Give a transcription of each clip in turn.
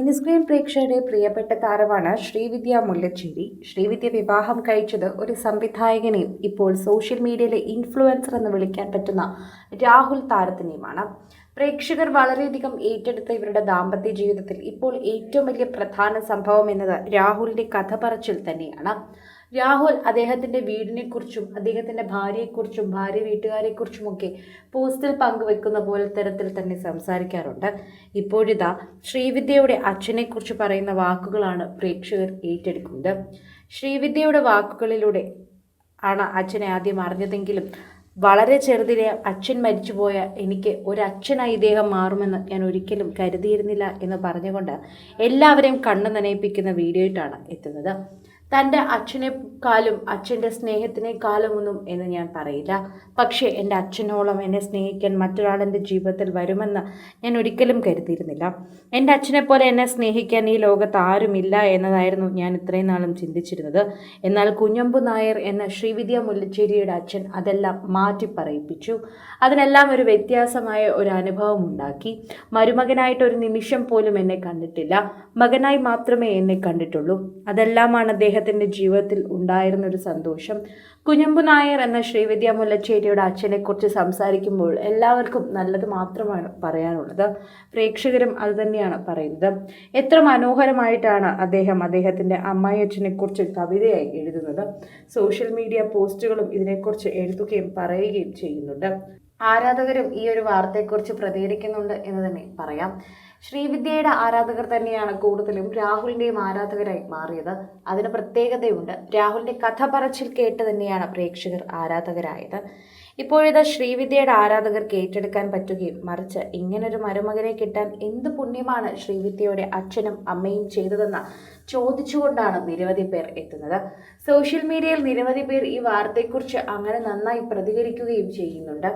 Mini screen പ്രേക്ഷകരുടെ പ്രിയപ്പെട്ട താരമാണ് ശ്രീവിദ്യ മുല്ലച്ചേരി. ശ്രീവിദ്യ വിവാഹം കഴിച്ചത് ഒരു സംവിധായകനെയും ഇപ്പോൾ സോഷ്യൽ മീഡിയയിലെ ഇൻഫ്ലുവൻസർ എന്ന് വിളിക്കാൻ പറ്റുന്ന രാഹുൽ താരത്തിനെയുമാണ്. പ്രേക്ഷകർ വളരെയധികം ഏറ്റെടുത്ത ഇവരുടെ ദാമ്പത്യ ജീവിതത്തിൽ ഇപ്പോൾ ഏറ്റവും വലിയ പ്രധാന സംഭവം എന്നത് രാഹുലിന്റെ കഥ പറച്ചിൽ തന്നെയാണ്. രാഹുൽ അദ്ദേഹത്തിൻ്റെ വീടിനെക്കുറിച്ചും അദ്ദേഹത്തിൻ്റെ ഭാര്യയെക്കുറിച്ചും ഭാര്യ വീട്ടുകാരെക്കുറിച്ചുമൊക്കെ പോസ്റ്റിൽ പങ്കുവെക്കുന്ന പോലെ തരത്തിൽ തന്നെ സംസാരിക്കാറുണ്ട്. ഇപ്പോഴിതാ ശ്രീവിദ്യയുടെ അച്ഛനെക്കുറിച്ച് പറയുന്ന വാക്കുകളാണ് പ്രേക്ഷകർ ഏറ്റെടുക്കുന്നത്. ശ്രീവിദ്യയുടെ വാക്കുകളിലൂടെ ആണ് അച്ഛനെ ആദ്യം അറിഞ്ഞതെങ്കിലും വളരെ ചെറുതിലെ അച്ഛൻ മരിച്ചുപോയ എനിക്ക് ഒരച്ഛനായി ഇദ്ദേഹം മാറുമെന്ന് ഞാൻ ഒരിക്കലും കരുതിയിരുന്നില്ല എന്ന് പറഞ്ഞുകൊണ്ട് എല്ലാവരെയും കണ്ണു നനയിപ്പിക്കുന്ന വീഡിയോയിട്ടാണ് എത്തുന്നത്. തൻ്റെ അച്ഛനെക്കാളും അച്ഛൻ്റെ സ്നേഹത്തിനേക്കാളുമൊന്നും എന്ന് ഞാൻ പറയില്ല, പക്ഷേ എൻ്റെ അച്ഛനോളം എന്നെ സ്നേഹിക്കാൻ മറ്റൊരാളെൻ്റെ ജീവിതത്തിൽ വരുമെന്ന് ഞാൻ ഒരിക്കലും കരുതിയിരുന്നില്ല. എൻ്റെ അച്ഛനെപ്പോലെ എന്നെ സ്നേഹിക്കാൻ ഈ ലോകത്ത് ആരുമില്ല എന്നതായിരുന്നു ഞാൻ ഇത്രയും നാളും ചിന്തിച്ചിരുന്നത്. എന്നാൽ കുഞ്ഞമ്പു നായർ എന്ന ശ്രീവിദ്യ മുല്ലച്ചേരിയുടെ അച്ഛൻ അതെല്ലാം മാറ്റി പറയിപ്പിച്ചു. അതിനെല്ലാം ഒരു വ്യത്യാസമായ ഒരു അനുഭവം ഉണ്ടാക്കി. മരുമകനായിട്ട് ഒരു നിമിഷം പോലും എന്നെ കണ്ടിട്ടില്ല, മകനായി മാത്രമേ എന്നെ കണ്ടിട്ടുള്ളൂ. അതെല്ലാമാണ് അദ്ദേഹത്തിൻ്റെ ജീവിതത്തിൽ ഉണ്ടായിരുന്ന ഒരു സന്തോഷം. കുഞ്ഞമ്പു നായർ എന്ന ശ്രീവിദ്യ മുല്ലച്ചേരിയുടെ അച്ഛനെക്കുറിച്ച് സംസാരിക്കുമ്പോൾ എല്ലാവർക്കും നല്ലത് മാത്രമാണ് പറയാനുള്ളത്. പ്രേക്ഷകരും അതുതന്നെയാണ് പറയുന്നത്. എത്ര മനോഹരമായിട്ടാണ് അദ്ദേഹത്തിൻ്റെ അമ്മായി അച്ഛനെക്കുറിച്ച് കവിതയായി എഴുതുന്നത്. സോഷ്യൽ മീഡിയ പോസ്റ്റുകളും ഇതിനെക്കുറിച്ച് എഴുതുകയും പറയുകയും ചെയ്യുന്നുണ്ട്. ആരാധകരും ഈ ഒരു വാർത്തയെക്കുറിച്ച് പ്രതികരിക്കുന്നുണ്ട് എന്ന് തന്നെ പറയാം. ശ്രീവിദ്യയുടെ ആരാധകർ തന്നെയാണ് കൂടുതലും രാഹുലിൻ്റെയും ആരാധകരായി മാറിയത്. അതിന് പ്രത്യേകതയുണ്ട്. രാഹുലിൻ്റെ കഥ പറച്ചിൽ കേട്ട് തന്നെയാണ് പ്രേക്ഷകർ ആരാധകരായത്. ഇപ്പോഴിത് ശ്രീവിദ്യയുടെ ആരാധകർക്ക് ഏറ്റെടുക്കാൻ പറ്റുകയും മറിച്ച് ഇങ്ങനൊരു മരുമകനെ കിട്ടാൻ എന്ത് പുണ്യമാണ് ശ്രീവിദ്യയുടെ അച്ഛനും അമ്മയും ചെയ്തതെന്ന് ചോദിച്ചുകൊണ്ടാണ് നിരവധി പേർ എത്തുന്നത്. സോഷ്യൽ മീഡിയയിൽ നിരവധി പേർ ഈ വാർത്തയെക്കുറിച്ച് അങ്ങനെ നന്നായി പ്രതികരിക്കുകയും ചെയ്യുന്നുണ്ട്.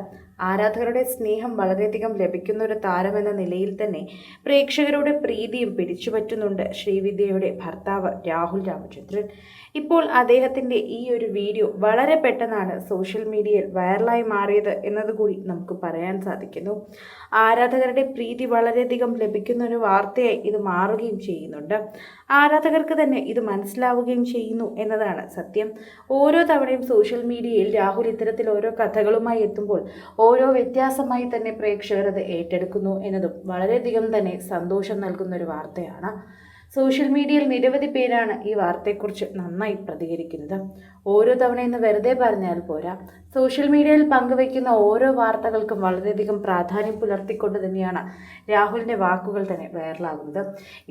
ആരാധകരുടെ സ്നേഹം വളരെയധികം ലഭിക്കുന്ന ഒരു താരമെന്ന നിലയിൽ തന്നെ പ്രേക്ഷകരുടെ പ്രീതിയും പിടിച്ചുപറ്റുന്നുണ്ട് ശ്രീവിദ്യയുടെ ഭർത്താവ് രാഹുൽ രാമചന്ദ്രൻ. ഇപ്പോൾ അദ്ദേഹത്തിൻ്റെ ഈ ഒരു വീഡിയോ വളരെ പെട്ടെന്നാണ് സോഷ്യൽ മീഡിയയിൽ വൈറലായി മാറിയത് എന്നതുകൂടി നമുക്ക് പറയാൻ സാധിക്കുന്നു. ആരാധകരുടെ പ്രീതി വളരെയധികം ലഭിക്കുന്ന ഒരു വാർത്തയായി ഇത് മാറുകയും ചെയ്യുന്നുണ്ട്. ആരാധകർക്ക് തന്നെ ഇത് മനസ്സിലാവുകയും ചെയ്യുന്നു എന്നതാണ് സത്യം. ഓരോ തവണയും സോഷ്യൽ മീഡിയയിൽ രാഹുൽ ഇത്തരത്തിൽ ഓരോ കഥകളുമായി എത്തുമ്പോൾ ഓരോ വ്യത്യാസമായി തന്നെ പ്രേക്ഷകർ അത് ഏറ്റെടുക്കുന്നു എന്നതും വളരെയധികം തന്നെ സന്തോഷം നൽകുന്ന ഒരു വാർത്തയാണ്. സോഷ്യൽ മീഡിയയിൽ നിരവധി പേരാണ് ഈ വാർത്തയെക്കുറിച്ച് നന്നായി പ്രതികരിക്കുന്നത്. ഓരോ തവണയെന്ന് വെറുതെ പറഞ്ഞാൽ പോരാ, സോഷ്യൽ മീഡിയയിൽ പങ്കുവയ്ക്കുന്ന ഓരോ വാർത്തകൾക്കും വളരെയധികം പ്രാധാന്യം പുലർത്തിക്കൊണ്ട് തന്നെയാണ് രാഹുലിൻ്റെ വാക്കുകൾ തന്നെ വൈറലാകുന്നത്.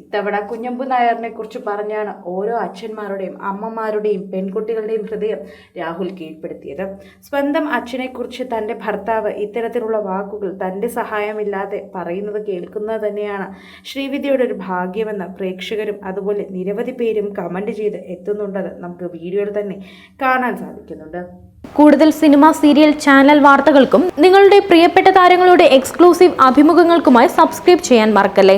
ഇത്തവണ കുഞ്ഞമ്പു നായറിനെ കുറിച്ച് പറഞ്ഞാണ് ഓരോ അച്ഛന്മാരുടെയും അമ്മമാരുടെയും പെൺകുട്ടികളുടെയും ഹൃദയം രാഹുൽ കീഴ്പ്പെടുത്തിയത്. സ്വന്തം അച്ഛനെക്കുറിച്ച് തൻ്റെ ഭർത്താവ് ഇത്തരത്തിലുള്ള വാക്കുകൾ തൻ്റെ സഹായമില്ലാതെ പറയുന്നത് കേൾക്കുന്നത് തന്നെയാണ് ശ്രീവിദ്യയുടെ ഒരു ഭാഗ്യമെന്ന് പ്രേക്ഷകരും അതുപോലെ നിരവധി പേരും കമൻറ്റ് ചെയ്ത് എത്തുന്നുണ്ടത് നമുക്ക് വീഡിയോയിൽ തന്നെ കാണാൻ സാധിക്കുന്നുണ്ട്. കൂടുതൽ സിനിമ, സീരിയൽ, ചാനൽ വാർത്തകൾക്കും നിങ്ങളുടെ പ്രിയപ്പെട്ട താരങ്ങളുടെ എക്സ്ക്ലൂസീവ് അഭിമുഖങ്ങൾക്കുമായി സബ്സ്ക്രൈബ് ചെയ്യാൻ മറക്കല്ലേ.